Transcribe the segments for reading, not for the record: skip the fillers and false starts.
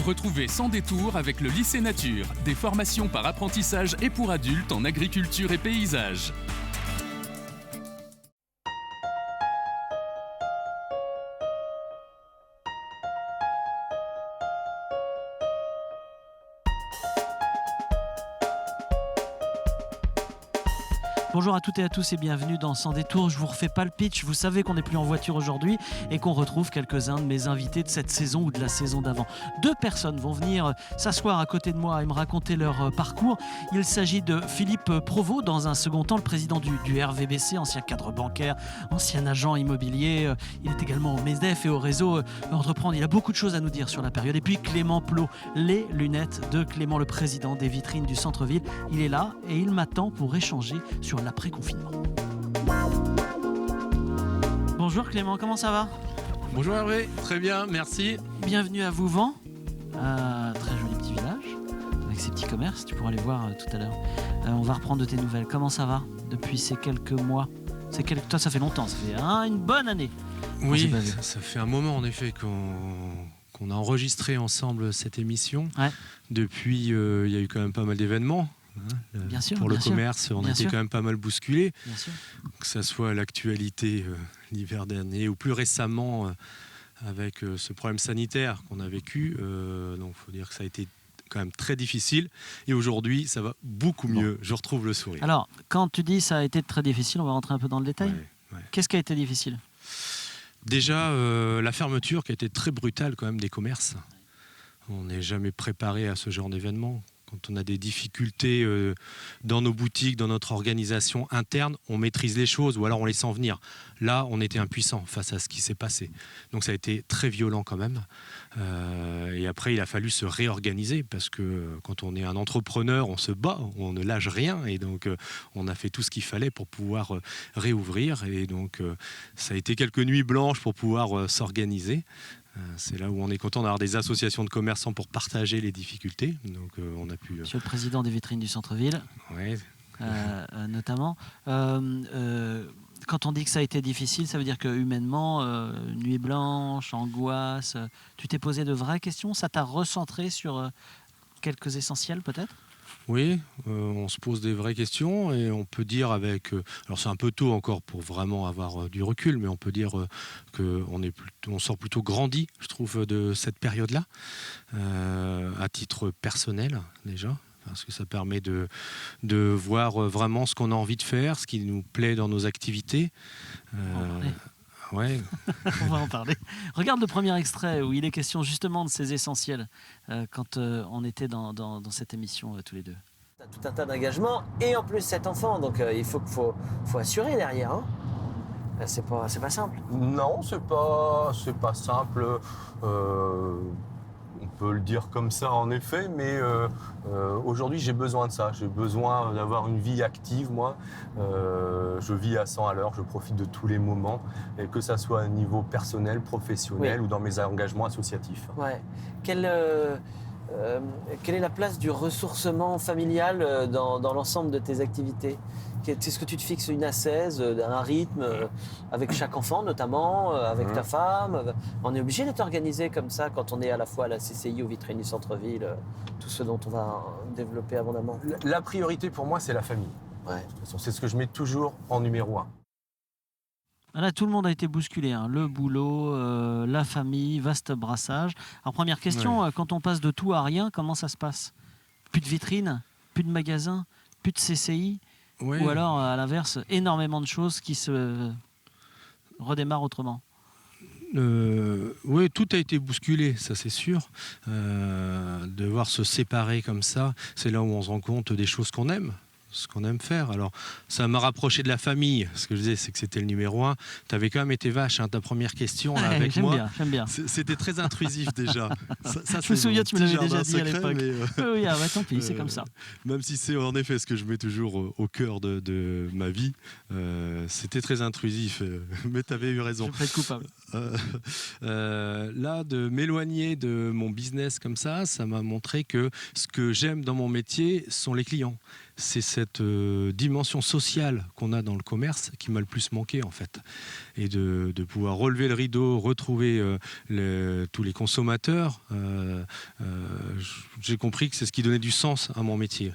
Retrouvez Sans détour avec le lycée Nature, des formations par apprentissage et pour adultes en agriculture et paysage. Bonjour à toutes et à tous et bienvenue dans Sans détour. Je vous refais pas le pitch, vous savez qu'on n'est plus en voiture aujourd'hui et qu'on retrouve quelques-uns de mes invités de cette saison ou de la saison d'avant. 2 personnes vont venir s'asseoir à côté de moi et me raconter leur parcours. Il s'agit de Philippe Provost, dans un second temps le président du RVBC, ancien cadre bancaire, ancien agent immobilier. Il est également au MEDEF et au réseau Entreprendre. Il a beaucoup de choses à nous dire sur la période. Et puis Clément Plot, les lunettes de Clément, le président des vitrines du centre-ville. Il est là et il m'attend pour échanger sur l'après-confinement. Bonjour Clément, comment ça va ? Bonjour Hervé, très bien, merci. Bienvenue à Vouvant, très joli petit village, avec ses petits commerces, tu pourras les voir tout à l'heure. On va reprendre de tes nouvelles, comment ça va depuis ces quelques mois ? Toi ça fait longtemps, ça fait une bonne année. Oui, ça fait un moment en effet qu'on a enregistré ensemble cette émission. Ouais. Depuis, il y a eu quand même pas mal d'événements. Bien sûr, pour le commerce, on a été quand même pas mal bousculé, que ce soit l'actualité l'hiver dernier ou plus récemment avec ce problème sanitaire qu'on a vécu. Donc il faut dire que ça a été quand même très difficile et aujourd'hui ça va beaucoup mieux, je retrouve le sourire. Alors quand tu dis ça a été très difficile, on va rentrer un peu dans le détail. Ouais. Qu'est-ce qui a été difficile ? Déjà la fermeture qui a été très brutale quand même des commerces. On n'est jamais préparé à ce genre d'événement. Quand on a des difficultés dans nos boutiques, dans notre organisation interne, on maîtrise les choses ou alors on les sent venir. Là, on était impuissant face à ce qui s'est passé. Donc ça a été très violent quand même. Et après, il a fallu se réorganiser parce que quand on est un entrepreneur, on se bat, on ne lâche rien. Et donc, on a fait tout ce qu'il fallait pour pouvoir réouvrir. Et donc, ça a été quelques nuits blanches pour pouvoir s'organiser. C'est là où on est content d'avoir des associations de commerçants pour partager les difficultés. Donc, on a pu. Monsieur le président des vitrines du centre-ville, notamment. Quand on dit que ça a été difficile, ça veut dire que humainement, nuit blanche, angoisse. Tu t'es posé de vraies questions. Ça t'a recentré sur quelques essentiels, peut-être ? Oui, on se pose des vraies questions et on peut dire avec... alors c'est un peu tôt encore pour vraiment avoir du recul, mais on peut dire qu'on sort plutôt grandi, je trouve, de cette période-là, à titre personnel déjà, parce que ça permet de voir vraiment ce qu'on a envie de faire, ce qui nous plaît dans nos activités. Ouais. On va en parler. Regarde le premier extrait où il est question justement de ces essentiels quand on était dans cette émission tous les deux. T'as tout un tas d'engagements et en plus 7 enfants, donc il faut assurer derrière. Hein. C'est pas simple. Non, c'est pas simple. On peut le dire comme ça en effet, mais aujourd'hui j'ai besoin de ça. J'ai besoin d'avoir une vie active, moi. Je vis à 100 à l'heure, je profite de tous les moments, et que ça soit à niveau personnel, professionnel ou dans mes engagements associatifs. Ouais. Quelle est la place du ressourcement familial dans l'ensemble de tes activités ? Est-ce que tu te fixes une assaise, un rythme avec chaque enfant notamment, avec ta femme ? On est obligé d'être organisé comme ça quand on est à la fois à la CCI, aux vitrines du centre-ville, tout ce dont on va développer abondamment. La priorité pour moi, c'est la famille. Ouais. De toute façon, c'est ce que je mets toujours en numéro 1. Là, tout le monde a été bousculé. Le boulot, la famille, vaste brassage. Alors, première question, quand on passe de tout à rien, comment ça se passe ? Plus de vitrines, plus de magasins, plus de CCI ? Ou alors, à l'inverse, énormément de choses qui se redémarrent autrement. Oui, tout a été bousculé, ça c'est sûr. Devoir se séparer comme ça, c'est là où on se rend compte des choses qu'on aime. Ce qu'on aime faire. Alors, ça m'a rapproché de la famille. Ce que je disais, c'est que c'était le numéro 1. Tu avais quand même été vache, ta première question là, avec moi. J'aime bien. C'était très intrusif déjà. Ça, je me souviens, tu me l'avais déjà dit secret, à l'époque. Oui, tant pis, c'est comme ça. Même si c'est en effet ce que je mets toujours au cœur de ma vie, c'était très intrusif. Mais tu avais eu raison. Je plaide coupable. Là, de m'éloigner de mon business comme ça m'a montré que ce que j'aime dans mon métier sont les clients. c'est cette dimension sociale qu'on a dans le commerce qui m'a le plus manqué en fait. Et de pouvoir relever le rideau, retrouver tous les consommateurs, j'ai compris que c'est ce qui donnait du sens à mon métier.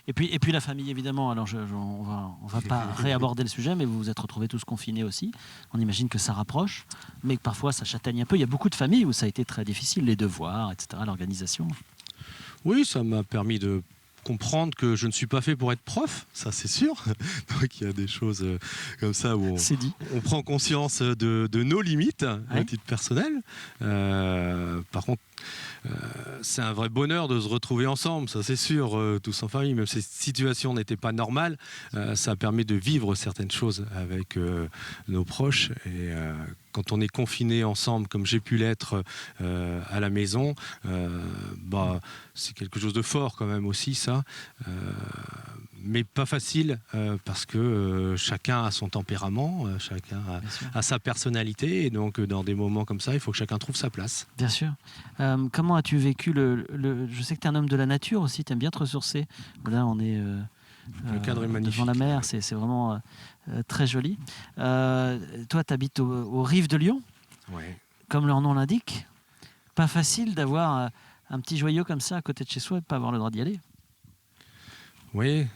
Et puis la famille, évidemment. Alors, on va pas réaborder le sujet, mais vous vous êtes retrouvés tous confinés aussi. On imagine que ça rapproche, mais que parfois ça châtaigne un peu. Il y a beaucoup de familles où ça a été très difficile, les devoirs, etc., l'organisation. Oui, ça m'a permis de comprendre que je ne suis pas fait pour être prof, ça c'est sûr. Donc il y a des choses comme ça où on prend conscience de nos limites à titre personnel. Par contre, c'est un vrai bonheur de se retrouver ensemble, ça c'est sûr, tous en famille. Même si cette situation n'était pas normale, ça permet de vivre certaines choses avec nos proches. Et quand on est confiné ensemble, comme j'ai pu l'être à la maison, c'est quelque chose de fort quand même aussi, ça. Mais pas facile parce que chacun a son tempérament, chacun a sa personnalité, et donc dans des moments comme ça, il faut que chacun trouve sa place. Bien sûr. Comment as-tu vécu je sais que tu es un homme de la nature aussi, tu aimes bien te ressourcer. Là, on est le cadre est magnifique. Devant la mer, c'est vraiment très joli. Toi, tu habites aux rives de Lyon, comme leur nom l'indique. Pas facile d'avoir un petit joyau comme ça à côté de chez soi et de ne pas avoir le droit d'y aller. Oui,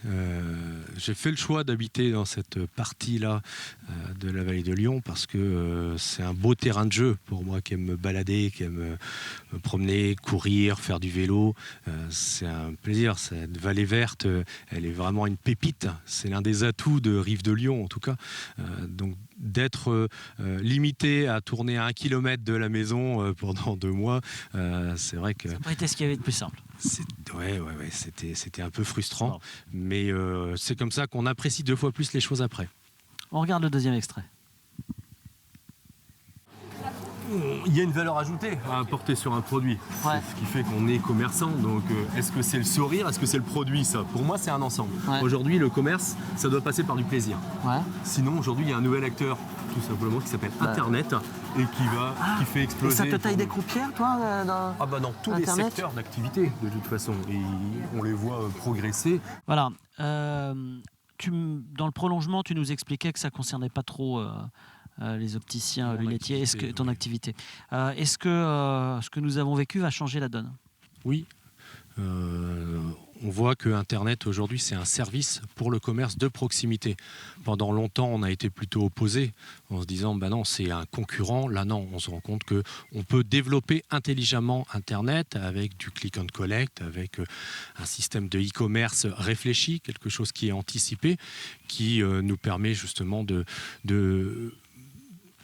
j'ai fait le choix d'habiter dans cette partie-là de la vallée de Lyon parce que c'est un beau terrain de jeu pour moi qui aime me balader, qui aime me promener, courir, faire du vélo. C'est un plaisir. Cette vallée verte, elle est vraiment une pépite. C'est l'un des atouts de Rive de Lyon en tout cas. Donc d'être limité à tourner à 1 kilomètre de la maison pendant 2 mois, c'est vrai que... Ça n'a pas été ce qu'il y avait de plus simple. C'était un peu frustrant, mais c'est comme ça qu'on apprécie 2 fois plus les choses après. On regarde le deuxième extrait. Il y a une valeur ajoutée à apporter sur un produit. Ouais. C'est ce qui fait qu'on est commerçant. Donc, est-ce que c'est le sourire? Est-ce que c'est le produit? Ça, pour moi, c'est un ensemble. Ouais. Aujourd'hui, le commerce, ça doit passer par du plaisir. Ouais. Sinon, aujourd'hui, il y a un nouvel acteur, tout simplement, qui s'appelle Internet et qui fait exploser. Et ça te taille des croupières, toi Dans tous les secteurs d'activité, de toute façon. Et on les voit progresser. Voilà. Dans le prolongement, tu nous expliquais que ça ne concernait pas trop les opticiens, lunetiers, ton activité. Est-ce que ce que nous avons vécu va changer la donne? Oui. On voit que Internet aujourd'hui c'est un service pour le commerce de proximité. Pendant longtemps on a été plutôt opposés en se disant non c'est un concurrent. Là non, on se rend compte que on peut développer intelligemment Internet avec du click and collect, avec un système de e-commerce réfléchi, quelque chose qui est anticipé, qui nous permet justement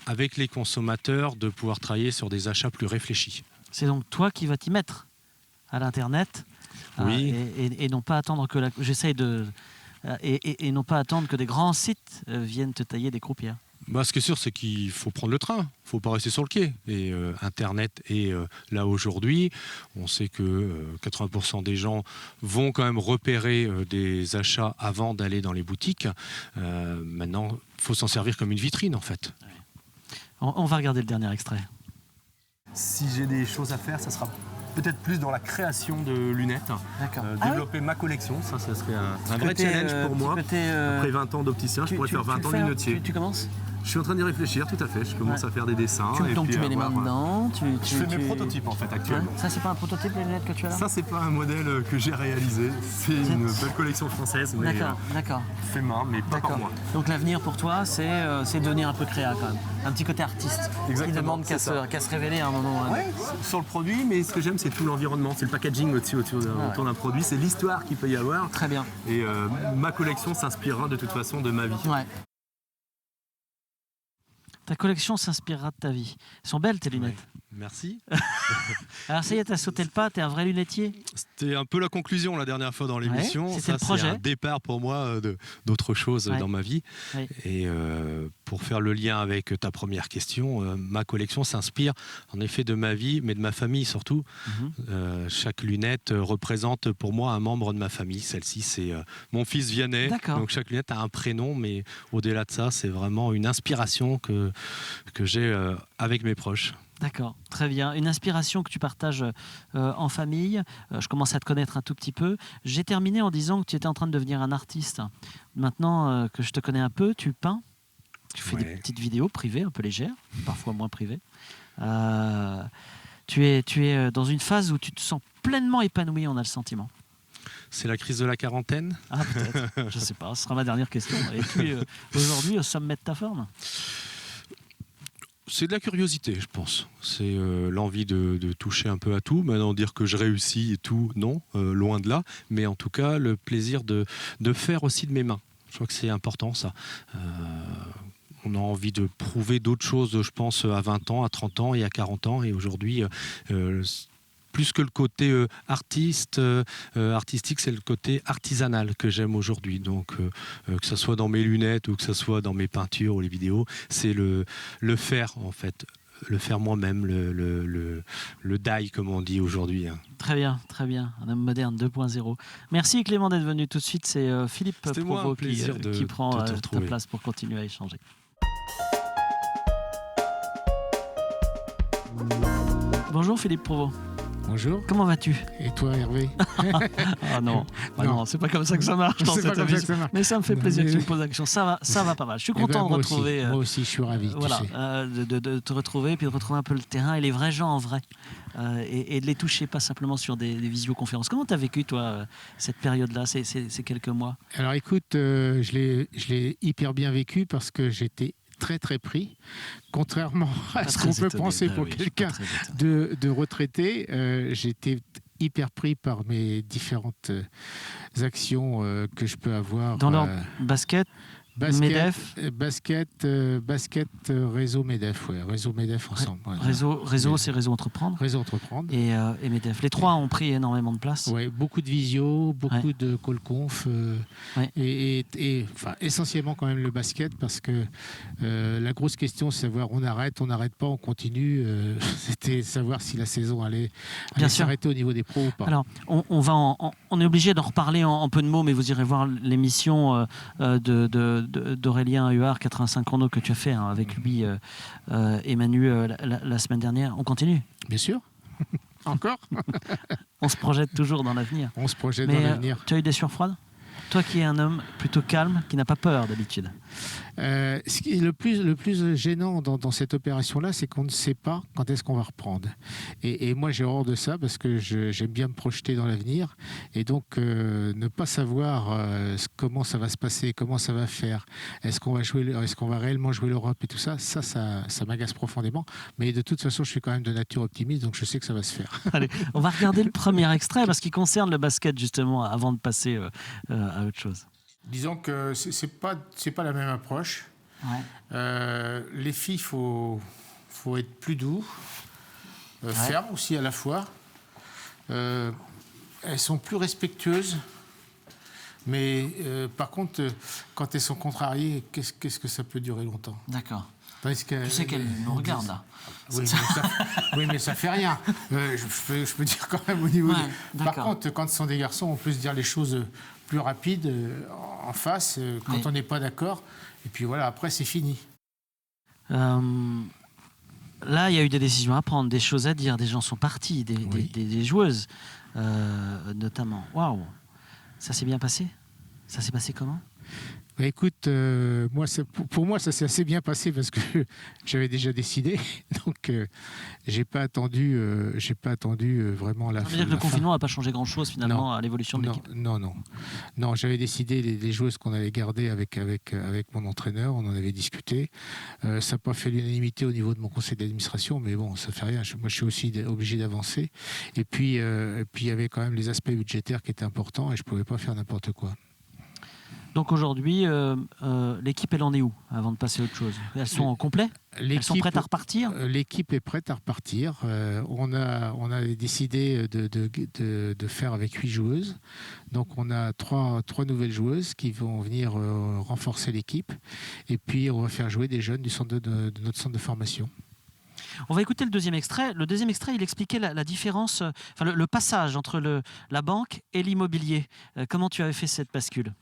avec les consommateurs de pouvoir travailler sur des achats plus réfléchis. C'est donc toi qui vas t'y mettre à l'Internet. Oui. Et non pas attendre que et non pas attendre que des grands sites viennent te tailler des croupières. Ce qui est sûr, c'est qu'il faut prendre le train. Il ne faut pas rester sur le quai. Et Internet est là aujourd'hui. On sait que 80% des gens vont quand même repérer des achats avant d'aller dans les boutiques. Maintenant, il faut s'en servir comme une vitrine, en fait. On va regarder le dernier extrait. Si j'ai des choses à faire, ça sera peut-être plus dans la création de lunettes. D'accord. Développer ma collection, ça serait un vrai challenge pour moi. Après 20 ans d'opticien, je pourrais faire 20 ans de lunetier. Tu commences? Je suis en train d'y réfléchir, tout à fait. Je commence à faire des dessins. Tu mets les mains dedans. Je fais mes prototypes en fait actuellement. Ça, c'est pas un prototype, les lunettes que tu as là? Ça, c'est pas un modèle que j'ai réalisé. C'est une belle collection française, mais D'accord. fait main, mais pas par moi. Donc l'avenir pour toi, c'est devenir un peu créa quand même. Un petit côté artiste. Exactement, qui demande qu'à se révéler à un moment. Sur le produit, mais ce que j'aime, c'est tout l'environnement. C'est le packaging autour d'un produit. C'est l'histoire qu'il peut y avoir. Très bien. Et ma collection s'inspirera de toute façon de ma vie. Ouais. Ta collection s'inspirera de ta vie. Elles sont belles tes lunettes. Ouais. Merci. Alors ça y est, t'as sauté le pas, t'es un vrai lunetier. C'était un peu la conclusion la dernière fois dans l'émission. C'était le projet. C'est un départ pour moi d'autre chose dans ma vie. Ouais. Et pour faire le lien avec ta première question, ma collection s'inspire en effet de ma vie, mais de ma famille surtout. Chaque lunette représente pour moi un membre de ma famille. Celle-ci, c'est mon fils Vianney. D'accord. Donc chaque lunette a un prénom, mais au-delà de ça, c'est vraiment une inspiration que j'ai avec mes proches. D'accord, très Très bien. Une inspiration que tu partages en famille. Je commence à te connaître un tout petit peu. J'ai terminé en disant que tu étais en train de devenir un artiste. Maintenant que je te connais un peu, tu peins. Tu fais des petites vidéos privées, un peu légères, parfois moins privées. Tu es dans une phase où tu te sens pleinement épanoui, on a le sentiment. C'est la crise de la quarantaine? Ah, peut-être. Je ne sais pas. Ce sera ma dernière question. Es-tu aujourd'hui au sommet de ta forme? C'est de la curiosité, je pense. C'est l'envie de toucher un peu à tout. Maintenant, dire que je réussis et tout, non, loin de là. Mais en tout cas, le plaisir de faire aussi de mes mains. Je crois que c'est important, ça. On a envie de prouver d'autres choses, je pense, à 20 ans, à 30 ans et à 40 ans. Et aujourd'hui, plus que le côté artistique, c'est le côté artisanal que j'aime aujourd'hui. Donc, que ce soit dans mes lunettes ou que ce soit dans mes peintures ou les vidéos, c'est le faire, en fait. Le faire moi-même, le die, comme on dit aujourd'hui. Très bien, très bien. Un homme moderne 2.0. Merci Clément d'être venu tout de suite. C'est Philippe Provost qui prend ta place pour continuer à échanger. Bonjour Philippe Provost. Bonjour. Comment vas-tu? Et toi, Hervé? Ah non, non, c'est pas comme ça que ça marche dans cette émission. Mais ça me fait plaisir que tu me poses la question. Ça va pas mal. Je suis content de retrouver. Moi aussi, je suis ravi. Voilà, de te retrouver, puis de retrouver un peu le terrain et les vrais gens en vrai, et de les toucher, pas simplement sur des visioconférences. Comment tu as vécu, toi, cette période-là, ces quelques mois? Alors écoute, je l'ai hyper bien vécu parce que j'étais très très pris, contrairement à ce qu'on peut penser pour quelqu'un de retraité. J'étais hyper pris par mes différentes actions que je peux avoir. Dans leur basket, MEDEF, réseau MEDEF, réseau MEDEF ensemble. Ouais, réseau, c'est réseau entreprendre. Réseau entreprendre. Et MEDEF. Les trois ont pris énormément de place. Oui, beaucoup de visio, beaucoup de call conf, et essentiellement quand même le basket, parce que la grosse question, c'est savoir on n'arrête pas, on continue. C'était savoir si la saison allait s'arrêter au niveau des pros ou pas. Alors, on est obligé d'en reparler en peu de mots, mais vous irez voir l'émission d'Aurélien Huard, 85 chronos, que tu as fait avec lui et Manu la semaine dernière. On continue? Bien sûr. Encore. On se projette toujours dans l'avenir. On se projette dans l'avenir. Tu as eu des sueurs froides? Toi qui es un homme plutôt calme, qui n'a pas peur d'habitude. Ce qui est le plus gênant dans cette opération-là, c'est qu'on ne sait pas quand est-ce qu'on va reprendre. Et moi, j'ai horreur de ça parce que j'aime bien me projeter dans l'avenir. Et donc, ne pas savoir comment ça va se passer, comment ça va faire, est-ce qu'on va réellement jouer l'Europe et tout ça m'agace profondément. Mais de toute façon, je suis quand même de nature optimiste, donc je sais que ça va se faire. Allez, on va regarder le premier extrait parce qu'il concerne le basket, justement, avant de passer à autre chose. Disons que c'est pas la même approche. Ouais. Les filles, faut être plus doux, ferme aussi à la fois. Elles sont plus respectueuses, mais par contre, quand elles sont contrariées, qu'est-ce que ça peut durer longtemps? D'accord. Tu sais qu'elles nous regardent là. Oui, mais ça fait rien. Je peux dire quand même au niveau. Par contre, quand ce sont des garçons, on peut se dire les choses plus rapides en face quand on n'est pas d'accord. Et puis voilà, après c'est fini. Là, il y a eu des décisions à prendre, des choses à dire. Des gens sont partis, des joueuses notamment. Waouh, ça s'est bien passé? Ça s'est passé comment? Bah écoute, pour moi, ça s'est assez bien passé parce que j'avais déjà décidé. Donc, j'ai pas attendu vraiment la fin. Ça veut dire que le confinement n'a pas changé grand-chose finalement à l'évolution de l'équipe? Non, j'avais décidé les joueuses qu'on allait garder avec mon entraîneur. On en avait discuté. Ça n'a pas fait l'unanimité au niveau de mon conseil d'administration, mais bon, ça fait rien. Moi, je suis aussi obligé d'avancer. Et puis, il y avait quand même les aspects budgétaires qui étaient importants et je pouvais pas faire n'importe quoi. Donc aujourd'hui, l'équipe, elle en est où avant de passer à autre chose? Elles sont en complet? Elles sont prêtes à repartir? L'équipe est prête à repartir. On a décidé de faire avec 8 joueuses. Donc on a trois nouvelles joueuses qui vont venir renforcer l'équipe. Et puis on va faire jouer des jeunes de notre centre de formation. On va écouter le deuxième extrait. Le deuxième extrait, il expliquait la différence, le passage entre la banque et l'immobilier. Comment tu avais fait cette bascule?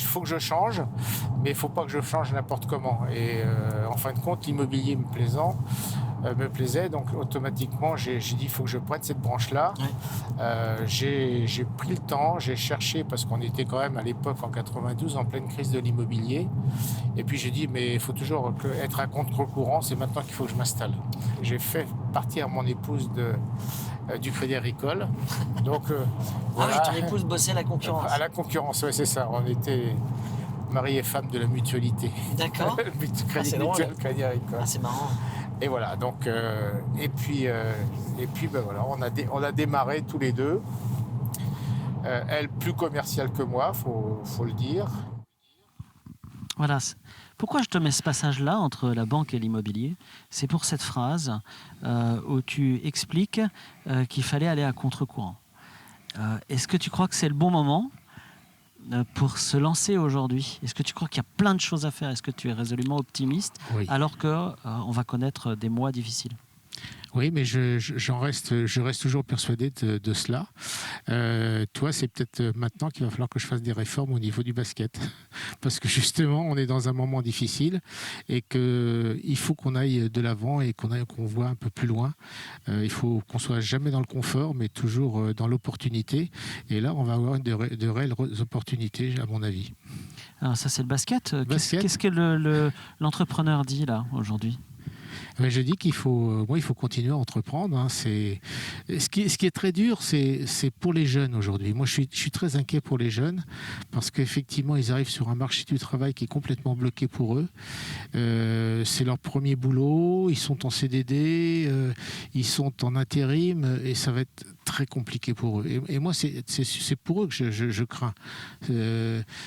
Il faut que je change, mais il ne faut pas que je change n'importe comment. Et en fin de compte, l'immobilier me plaisant, me plaisait. Donc automatiquement, j'ai dit il faut que je prenne cette branche-là. J'ai pris le temps, j'ai cherché parce qu'on était quand même à l'époque en 92 en pleine crise de l'immobilier. Et puis j'ai dit mais il faut toujours être à contre-courant, c'est maintenant qu'il faut que je m'installe. J'ai fait partir mon épouse du Crédit Agricole. Donc, voilà. Ah oui, ton épouse bossait à la concurrence. À la concurrence, oui, c'est ça. On était mari et femme de la mutualité. D'accord. Crédit Mutuel, Crédit Agricole. Ah, c'est marrant. Et voilà, donc, et puis ben voilà, on a démarré tous les deux. Elle plus commerciale que moi, faut le dire. Voilà. Pourquoi je te mets ce passage-là entre la banque et l'immobilier? C'est pour cette phrase où tu expliques qu'il fallait aller à contre-courant. Est-ce que tu crois que c'est le bon moment pour se lancer aujourd'hui? Est-ce que tu crois qu'il y a plein de choses à faire? Est-ce que tu es résolument optimiste alors qu'on va connaître des mois difficiles? Oui, mais je reste toujours persuadé de cela. Toi, c'est peut-être maintenant qu'il va falloir que je fasse des réformes au niveau du basket. Parce que justement, on est dans un moment difficile et qu'il faut qu'on aille de l'avant et qu'on voit un peu plus loin. Il faut qu'on soit jamais dans le confort, mais toujours dans l'opportunité. Et là, on va avoir de réelles opportunités, à mon avis. Alors ça, c'est le basket. Qu'est-ce que l'entrepreneur dit là, aujourd'hui? Je dis qu'il faut continuer à entreprendre. Hein. Ce qui est très dur, c'est pour les jeunes aujourd'hui. Moi, je suis très inquiet pour les jeunes parce qu'effectivement, ils arrivent sur un marché du travail qui est complètement bloqué pour eux. C'est leur premier boulot, ils sont en CDD, ils sont en intérim et ça va être très compliqué pour eux. Et moi, c'est pour eux que je crains.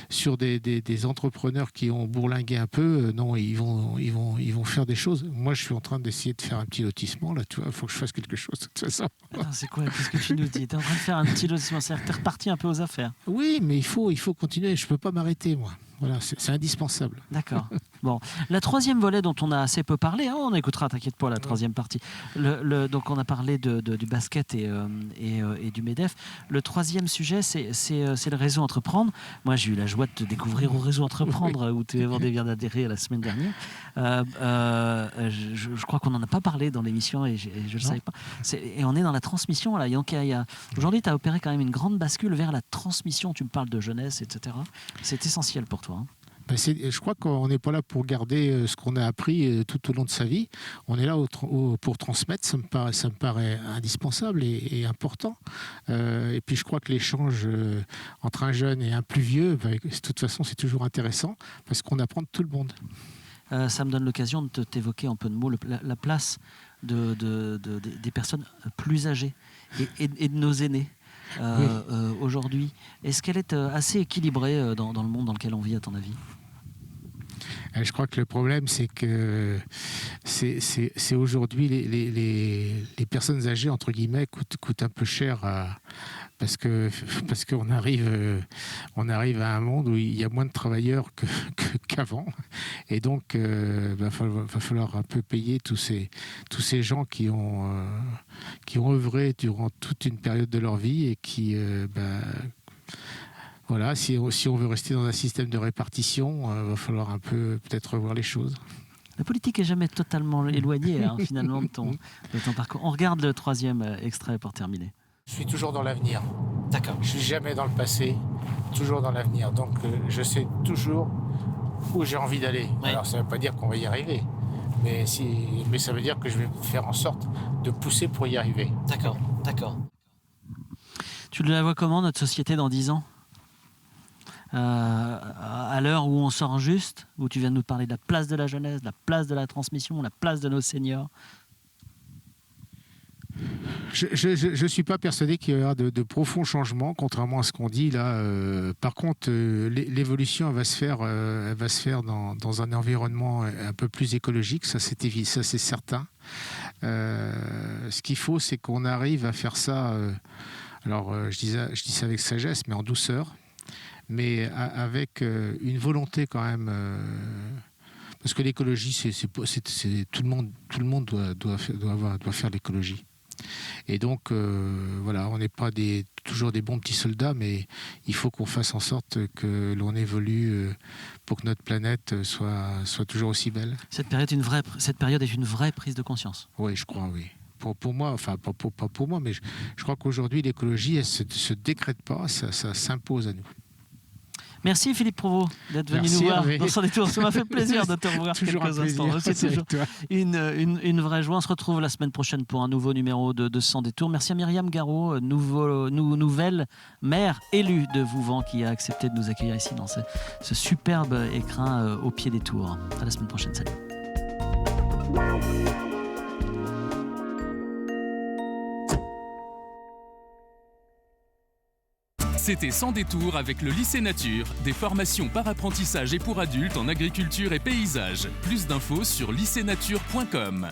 Sur des entrepreneurs qui ont bourlingué un peu, non, ils vont faire des choses. Moi, je suis en train d'essayer de faire un petit lotissement. Là, tu vois, il faut que je fasse quelque chose de toute façon. Attends, c'est quoi? Qu'est-ce que tu nous dis? Tu es en train de faire un petit lotissement. C'est-à-dire que tu es reparti un peu aux affaires. Oui, mais il faut continuer. Je ne peux pas m'arrêter, moi. Voilà, c'est indispensable. D'accord. Bon, la troisième volet dont on a assez peu parlé, hein, on écoutera, t'inquiète pas, la troisième partie. Donc on a parlé du basket et du MEDEF. Le troisième sujet, c'est le réseau Entreprendre. Moi, j'ai eu la joie de te découvrir au réseau Entreprendre, où tu vient d'adhérer la semaine dernière. Je crois qu'on n'en a pas parlé dans l'émission et je ne le savais pas. Et on est dans la transmission. Là. Aujourd'hui, tu as opéré quand même une grande bascule vers la transmission. Tu me parles de jeunesse, etc. C'est essentiel pour toi. Hein. Je crois qu'on n'est pas là pour garder ce qu'on a appris tout au long de sa vie. On est là pour transmettre. Ça me paraît indispensable et important. Et puis je crois que l'échange entre un jeune et un plus vieux, de toute façon, c'est toujours intéressant parce qu'on apprend de tout le monde. Ça me donne l'occasion de t'évoquer en peu de mots la place des personnes plus âgées et de nos aînés. Aujourd'hui, est-ce qu'elle est assez équilibrée dans le monde dans lequel on vit, à ton avis? Je crois que le problème, c'est que c'est aujourd'hui les personnes âgées, entre guillemets, coûtent un peu cher parce qu'on arrive à un monde où il y a moins de travailleurs qu'avant. Et donc, va falloir un peu payer tous ces gens qui ont œuvré durant toute une période de leur vie et qui... Voilà, si on veut rester dans un système de répartition, va falloir un peu peut-être revoir les choses. La politique n'est jamais totalement éloignée finalement de ton parcours. On regarde le troisième extrait pour terminer. Je suis toujours dans l'avenir. D'accord. Je suis jamais dans le passé, toujours dans l'avenir. Donc je sais toujours où j'ai envie d'aller. Oui. Alors ça ne veut pas dire qu'on va y arriver, mais ça veut dire que je vais faire en sorte de pousser pour y arriver. D'accord. Tu la vois comment, notre société, dans 10 ans? À l'heure où on sort juste, où tu viens de nous parler de la place de la jeunesse, de la place de la transmission, la place de nos seniors. Je ne suis pas persuadé qu'il y aura de profonds changements, contrairement à ce qu'on dit là. Par contre, l'évolution elle va se faire dans un environnement un peu plus écologique, ça c'est certain. Ce qu'il faut, c'est qu'on arrive à faire ça. Je dis ça avec sagesse, mais en douceur. Mais avec une volonté quand même, parce que l'écologie, c'est tout le monde doit faire l'écologie. Et donc, voilà, on n'est pas toujours des bons petits soldats, mais il faut qu'on fasse en sorte que l'on évolue pour que notre planète soit toujours aussi belle. Cette période est une vraie prise de conscience. Oui, je crois, oui. Pour moi, enfin, pas pour moi, mais je crois qu'aujourd'hui, l'écologie, elle se décrète pas, ça s'impose à nous. Merci Philippe Provost d'être venu Merci, nous voir Hervé. dans Sans Détour. Ça m'a fait plaisir de te revoir Toujours quelques un plaisir. instants. C'est toujours Avec toi. une vraie joie. On se retrouve la semaine prochaine pour un nouveau numéro de Sans Détour. Merci à Myriam Garot, nouvelle maire élue de Vouvant, qui a accepté de nous accueillir ici dans ce superbe écrin au pied des tours. À la semaine prochaine. Salut. C'était Sans Détour avec le lycée Nature, des formations par apprentissage et pour adultes en agriculture et paysage. Plus d'infos sur lycénature.com.